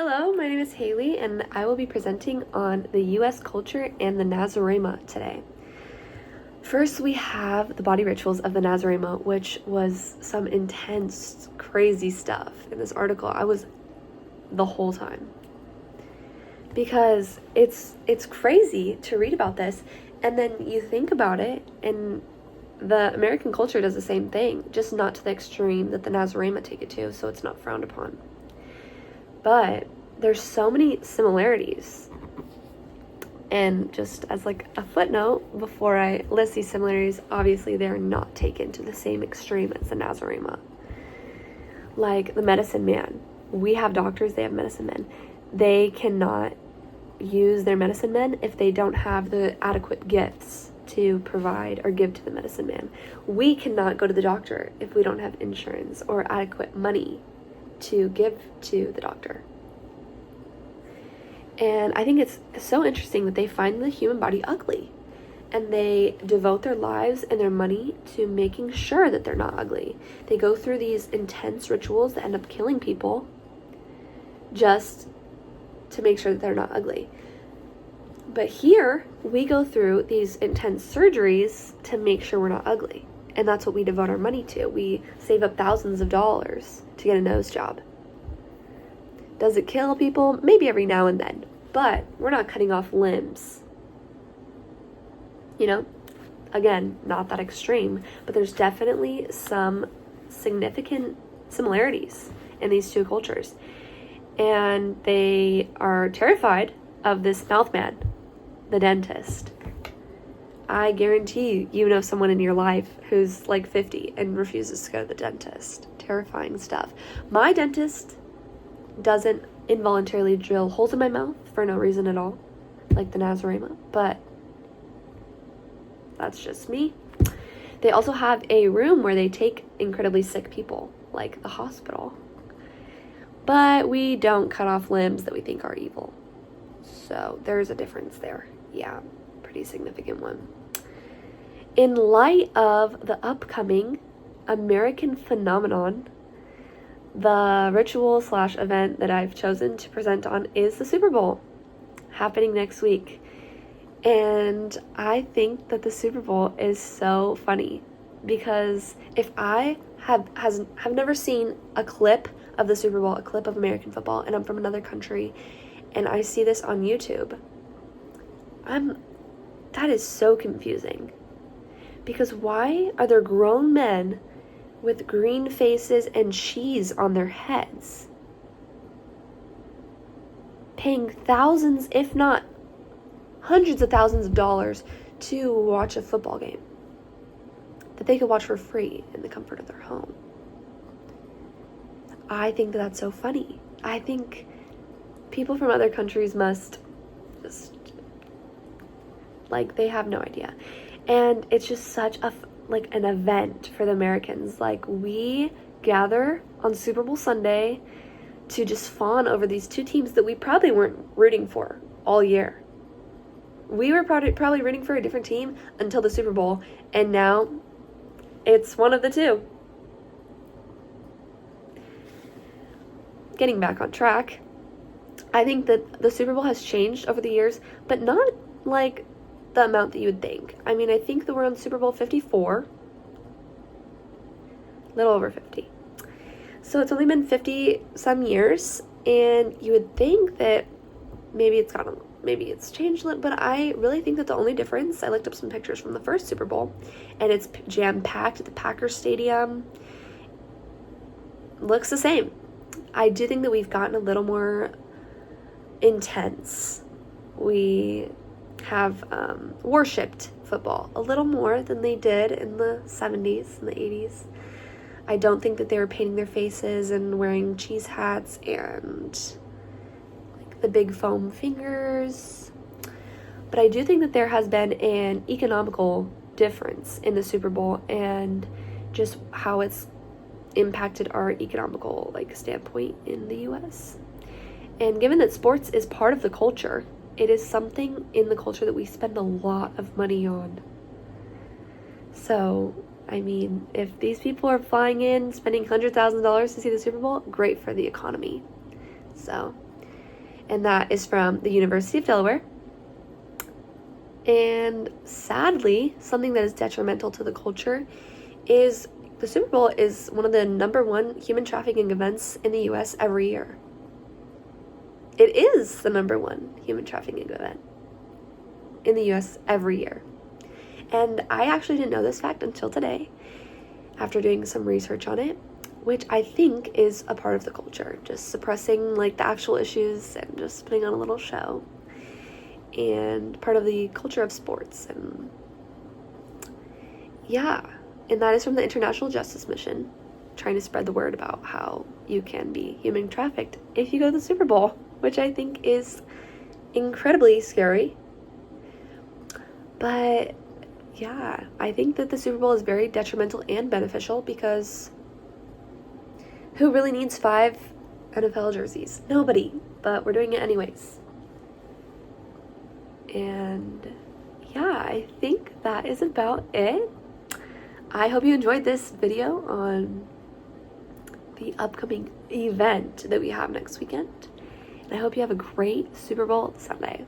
Hello, my name is Hailee, and I will be presenting on the U.S. culture and the Nazarema today. First, we have the body rituals of the Nazarema, which was some intense, crazy stuff. In this article, I was the whole time. Because it's crazy to read about this, and then you think about it, and the American culture does the same thing, just not to the extreme that the Nazarema take it to, so it's not frowned upon. But there's so many similarities. And just as like a footnote, before I list these similarities, obviously they're not taken to the same extreme as the Nazarema. Like the medicine man. We have doctors, they have medicine men. They cannot use their medicine men if they don't have the adequate gifts to provide or give to the medicine man. We cannot go to the doctor if we don't have insurance or adequate money to give to the doctor. And I think it's so interesting that they find the human body ugly, and they devote their lives and their money to making sure that they're not ugly. They go through these intense rituals that end up killing people just to make sure that they're not ugly. But here, we go through these intense surgeries to make sure we're not ugly. And that's what we devote our money to. We save up thousands of dollars to get a nose job. Does it kill people? Maybe every now and then. But we're not cutting off limbs. You know? Again, not that extreme. But there's definitely some significant similarities in these two cultures. And they are terrified of this mouth man, the dentist. I guarantee you know someone in your life who's like 50 and refuses to go to the dentist. Terrifying stuff. My dentist doesn't involuntarily drill holes in my mouth for no reason at all, like the Nazarema, but that's just me. They also have a room where they take incredibly sick people, like the hospital. But we don't cut off limbs that we think are evil. So there's a difference there. Yeah, pretty significant one. In light of the upcoming American phenomenon, the ritual/event that I've chosen to present on is the Super Bowl, happening next week. And I think that the Super Bowl is so funny because if I have never seen a clip of the Super Bowl, a clip of American football, and I'm from another country, and I see this on YouTube, that is so confusing. Because why are there grown men with green faces and cheese on their heads paying thousands, if not hundreds of thousands of dollars to watch a football game that they could watch for free in the comfort of their home? I think that that's so funny. I think people from other countries must just, like, they have no idea. And it's just such an event for the Americans. Like, we gather on Super Bowl Sunday to just fawn over these two teams that we probably weren't rooting for all year. We were probably rooting for a different team until the Super Bowl, and now it's one of the two. Getting back on track, I think that the Super Bowl has changed over the years, but not like the amount that you would think. I mean, I think that we're on Super Bowl 54. A little over 50. So it's only been 50 some years, and you would think that maybe it's changed a little, but I really think that the only difference, I looked up some pictures from the first Super Bowl, and it's jam-packed at the Packers Stadium. Looks the same. I do think that we've gotten a little more intense. We have worshipped football a little more than they did in the 70s and the 80s. I don't think that they were painting their faces and wearing cheese hats and like the big foam fingers. But I do think that there has been an economical difference in the Super Bowl and just how it's impacted our economical standpoint in the US. And given that sports is part of the culture, it is something in the culture that we spend a lot of money on. So, I mean, if these people are flying in, spending $100,000 to see the Super Bowl, great for the economy. So, and that is from the University of Delaware. And sadly, something that is detrimental to the culture is the Super Bowl is one of the #1 human trafficking events in the U.S. every year. It is the #1 human trafficking event in the U.S. every year. And I actually didn't know this fact until today, after doing some research on it, which I think is a part of the culture, just suppressing like the actual issues and just putting on a little show, and part of the culture of sports. And yeah, and that is from the International Justice Mission, trying to spread the word about how you can be human trafficked if you go to the Super Bowl, which I think is incredibly scary. But yeah, I think that the Super Bowl is very detrimental and beneficial, because who really needs 5 NFL jerseys? Nobody, but we're doing it anyways. And yeah, I think that is about it. I hope you enjoyed this video on the upcoming event that we have next weekend. And I hope you have a great Super Bowl Sunday.